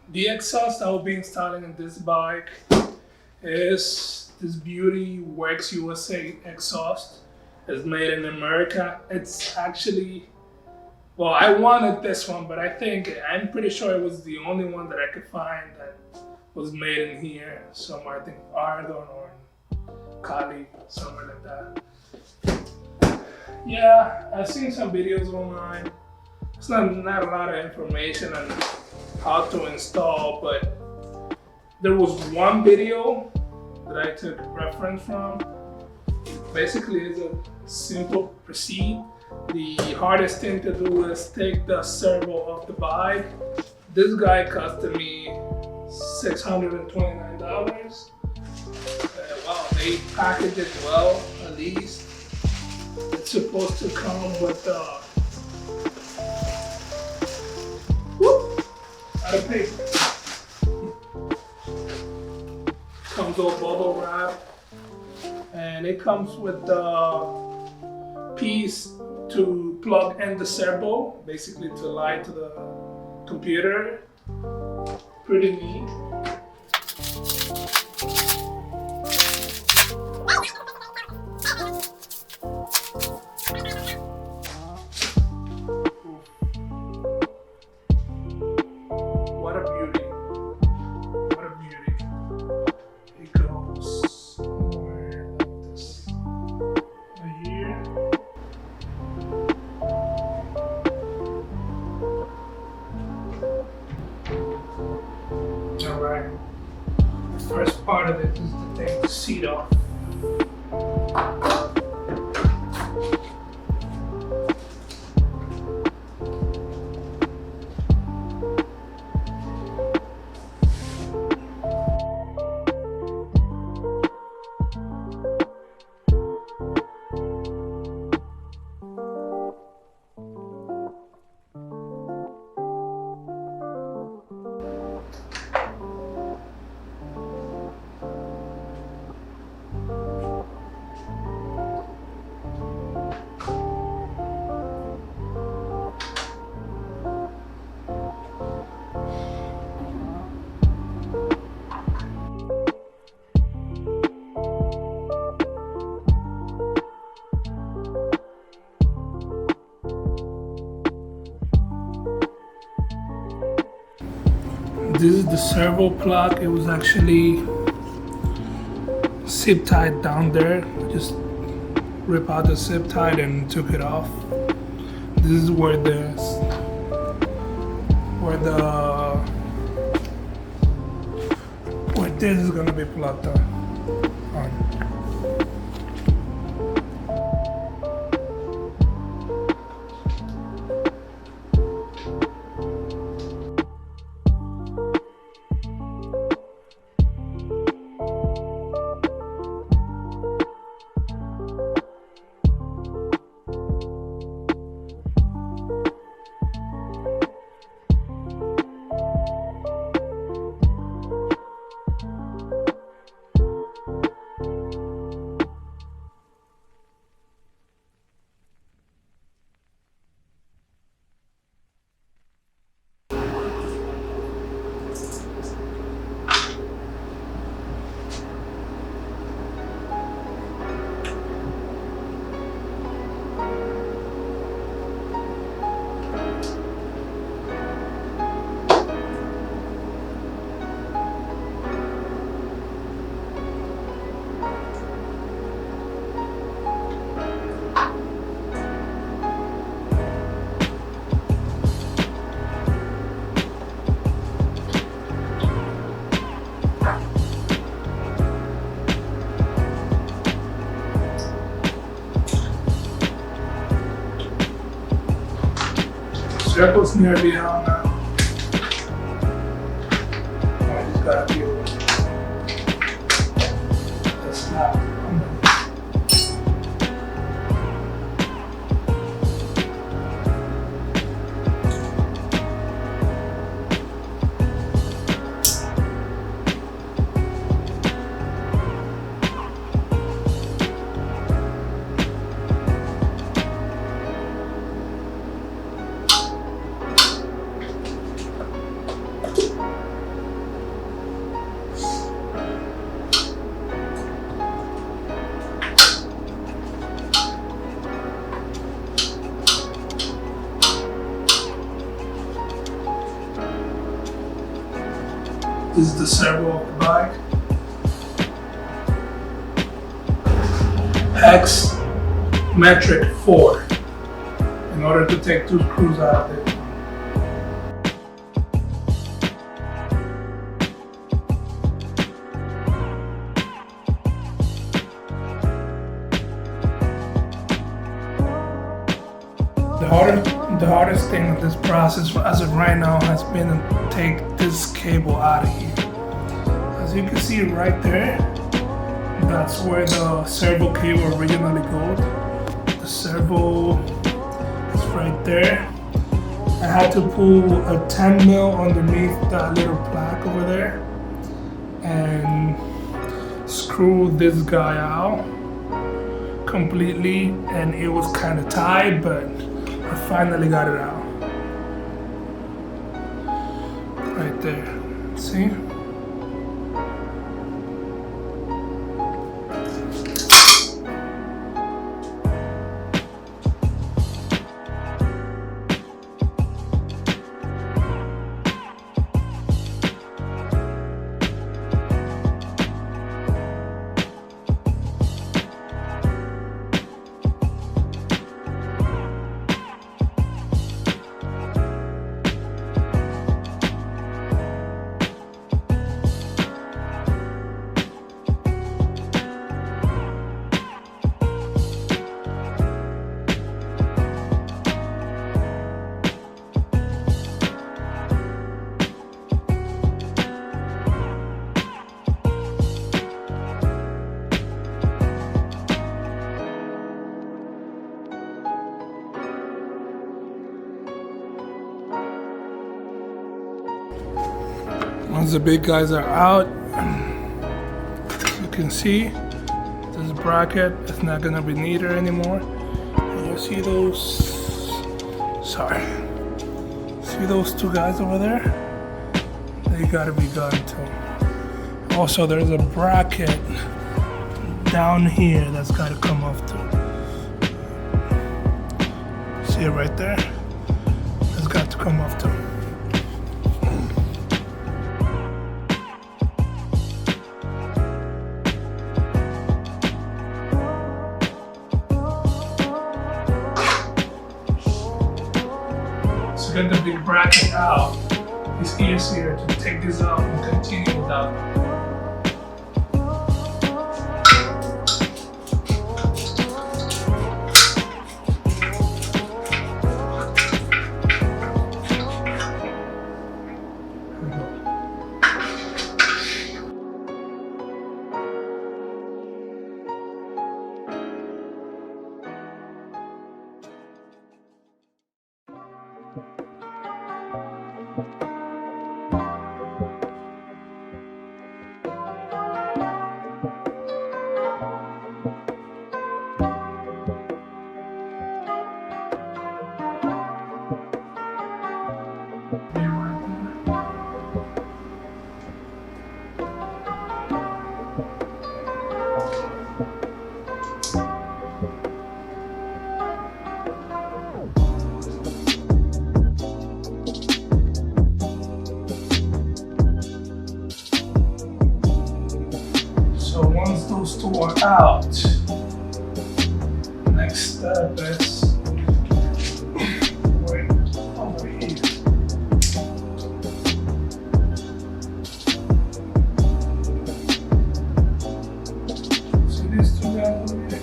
The exhaust I will be installing in this bike is this beauty Werkes USA exhaust. It's made in America. It's actually, well, I wanted this one, but I'm pretty sure it was the only one that I could find that was made in here somewhere. I think Oregon or Cali, somewhere like that. Yeah, I've seen some videos online. It's not a lot of information on how to install, but there was one video that I took reference from. Basically, it's a simple proceed. The hardest thing to do is take the servo off the bike. This guy costed me $629. Wow, they packaged it well, at least. It's supposed to come with out of paper. Comes all bubble wrap, and it comes with the piece to plug in the servo, basically to lie to the computer. Pretty neat. What a beauty. What a beauty. It goes somewhere like this. Right here. Alright. The first part of it is to take the seat off. This is the servo plug. It was actually zip tied down there. I just rip out the zip tie and took it off. This is where this is gonna be plugged on. Circle's nearly on now. I just gotta deal with the snap. This is the servo of the bike. Hex metric 4 in order to take 2 screws out of it. The hardest thing of this process as of right now has been to take this cable out of here. As you can see right there, that's where the servo cable originally goes. The servo is right there. I had to pull a 10 mil underneath that little plaque over there and screw this guy out completely, and it was kind of tight, but I finally got it out. Right there. See? Once the big guys are out, you can see this bracket is not gonna be needed anymore. And you see those, see those 2 guys over there? They gotta be gone too. Also, there's a bracket down here that's gotta come off too. See it right there? It's got to come off too. Get the big bracket out, it's easier to take this out and continue without it. So once those 2 are out, next step is right over here. See these 2 guys over here?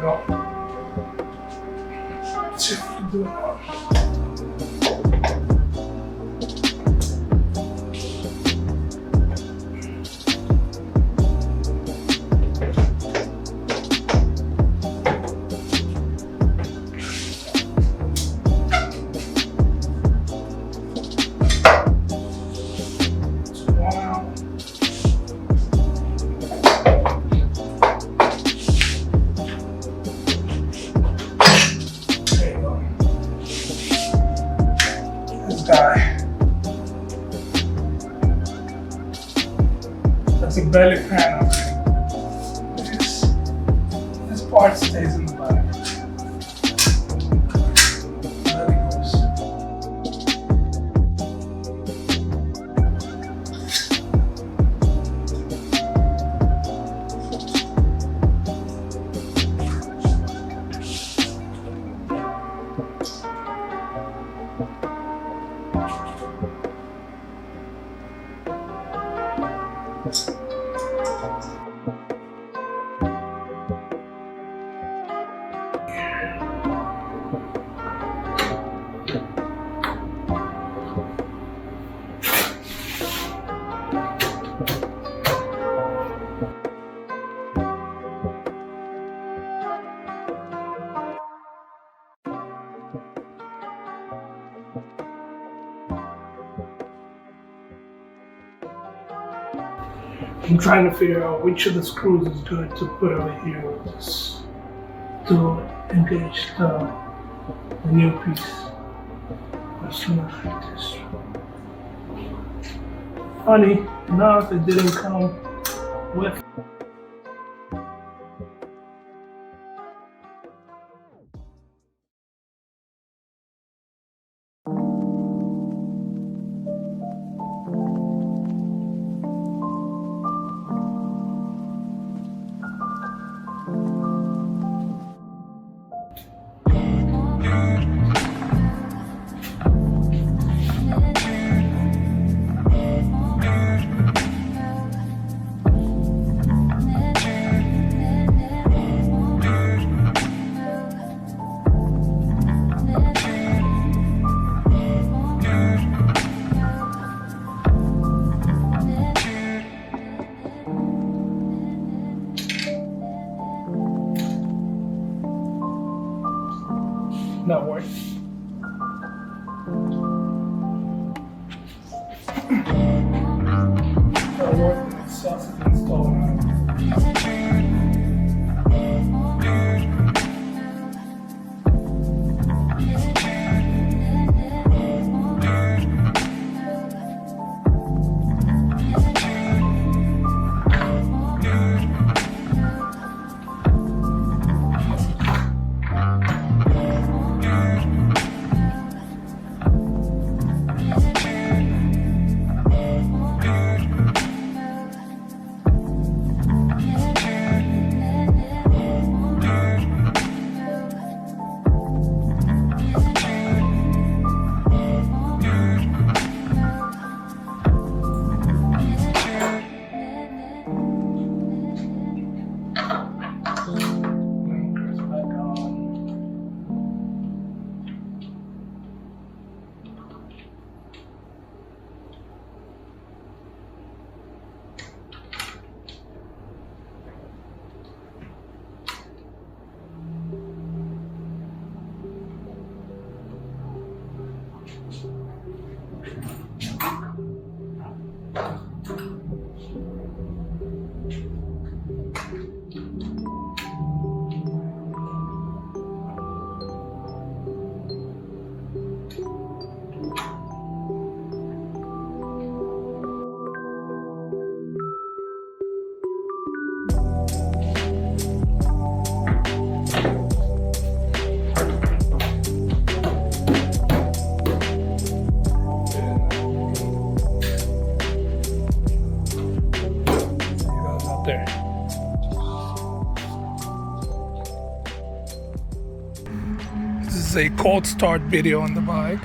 go. Let's see if we can do it. That's a belly panel. This part stays in the body. Belly goes. I'm trying to figure out which of the screws is good to put over here with this to engage the new piece. Let's see like this. Funny enough, it didn't come with. Not working. Not working. It sucks to install now. There. This is a cold start video on the bike.